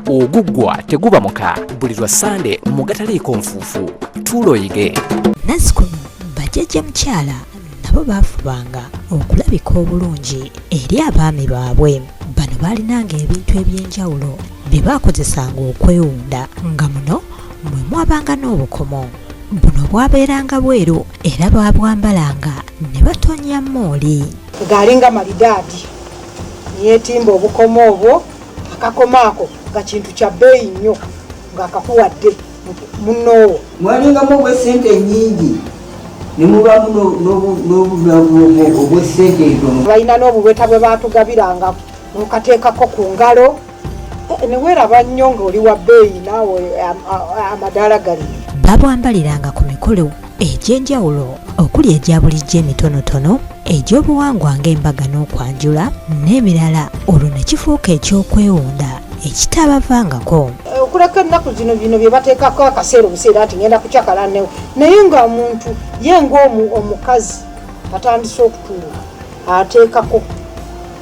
Oguggwa teguba muka buli lwa Sande mu gataliiko nfuufu. Tuloyige. Nazzikuno bajjajja mukyala nabo baafubanga okulabika obulungi eri abaami baabwe. Bano baalinanga ebintu eby'enjawulo bye baakozesanga okwewunda nga muno mwe mwabanga n'obukomo. Buno bwabeeranga bweru era baabwambalanga ne batonya mooli. Ng'alinga malidaadi yeetimba obukomo obwo, akakomo ako nga kintu kya bbeeyi nnyo ng'akakuwadde munnoowo. Mwalingamu obw'essente nnyingi ne mubaamu n'obulavu obw'essente entono. Balina n'obuweta bwe baatugabiranga mukateekako ku ngalo ne weeraba nnyo ng'oli wa bbeeyi naawe amadaala gali. Babwambaliranga ku mikolo egy'enjawulo okuli egya bulijjo emitonotono, egy'obuwangwa ng'embaga n'okwanjula n'emirala, olwo ne kifuuka ekyokwewunda ekitaabavangako. Okuleka ennaku zino bino bye bateekako akaseera obuseera ati ngenda kucakala naye ng'omuntu ye ng'omukazi atandise okutuula ateekako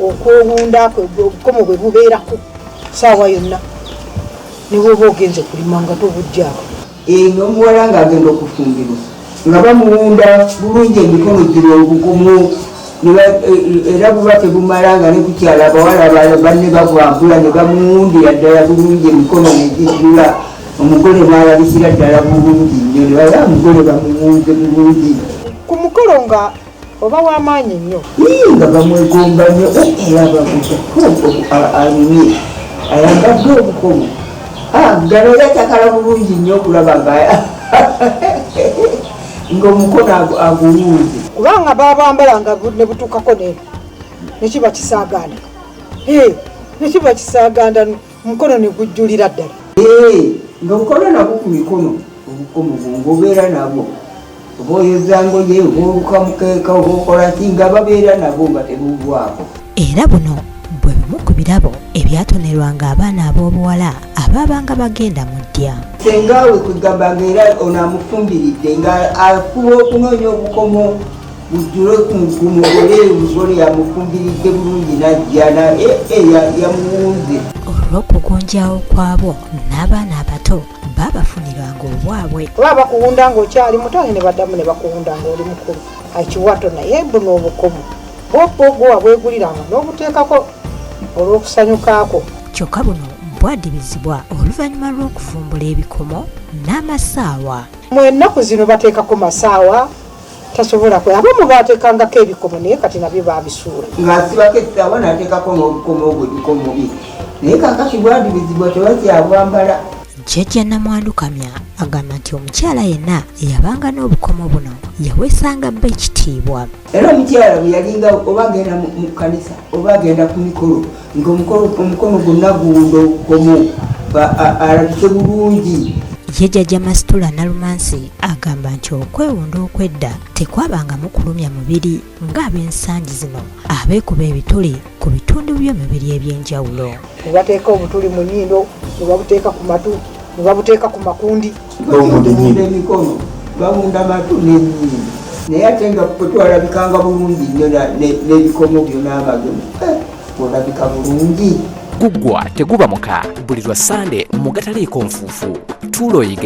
okwewunda kwe obukomo bwe bubeerako saawa yonna ne bwoba ogenze kulima nga tobujjaako. N'omuwala ng'agenda okufumbirwa nga bamuwunda bulungi emikono giri obukomo era buba tebumala nga ne kukyala abawala banne babwambula ne bamuwundira ddala bulungi emikono negijjula, omugole n'alabikira ddala bulungi nnyo ne baba omugole bamuwunze bulungi. Ku mukolo nga oba w'amaanyi nnyo nga bamwegomba nnyo era bamuta alumye ayambadde obukomo gano yakyakala bulungi nnyo okulaba ng'omukono aguluuze. kubanga babambalanga ne butuukako nekiba kisaaganda nekiba kisaaganda omukono ne gujjulira ddala. ng'obukono nabwo ku mikono obukomo ng'obeera nabwo oba oyeza ngoye oba olukamukeeka oba okola ki nga babeera nabwo nga tebugwako. Era buno bwe bimu ku birabo ebyatonerwanga abaana ab'obuwala abaabanga bagenda mu ddya. Sengaawe kwegambanga era ono amufumbiridde nga afuba okunoonya obukomo bujjule ku mugole, omugole yamufumbiridde bulungi najja yamuwunze. Olw'okugunjaawo kwabo n'abaana abato baabafunirwanga obwabwe. Oba bakuwunda ng'okyali muto ne baddamu ne bakuwunda ng'oli mukulu ekiwato, naye buno obukomo bw'ogwa bweguliranga n'obuteekako olw'okusanyukaako. Kyokka buno bwadibizibwa oluvannyuma lw'okuvumbula ebikomo n'amasaawa. Mu ennaku zino bateekako masaawa tasobola kwe, abamu baateekangako ebikomo naye kati nabyo baabisuula. Ng'asibako essaawa n'ateekako n'obukomo obwo ebikomo bye, naye kaakati bwadibizibwa tebakyabwambala. Jjajja Namwandukamya agamba nti omukyala yenna eyabanga n'obukomo buno yaweesanga bba ekitiibwa. Era omukyala bwe yalinga oba agenda mu kkanisa oba agenda ku mikolo ng'omukono gwonna guwunda obukomo alabise bulungi. Ye Jjajja Masitula Nalumansi agamba nti okwewunda okw'edda tekwabangamu kulumya mubiri ng'ab'ensangi zino abeekuba ebituli ku bitundu by'emibiri eby'enjawulo. Ne bateeka obutuli mu nnyindo, ne babuteeka ku matu, ne babuteeka ku makundi. Bawunda emikono, bawunda matu n'ennyindo. Naye ate nga twalabikanga bulungi nnyo n'ebikomo byo n'amagemu olabika bulungi. Guggwa teguba muka buli lwa Sande mu gataliiko nfuufu. Tuloyige.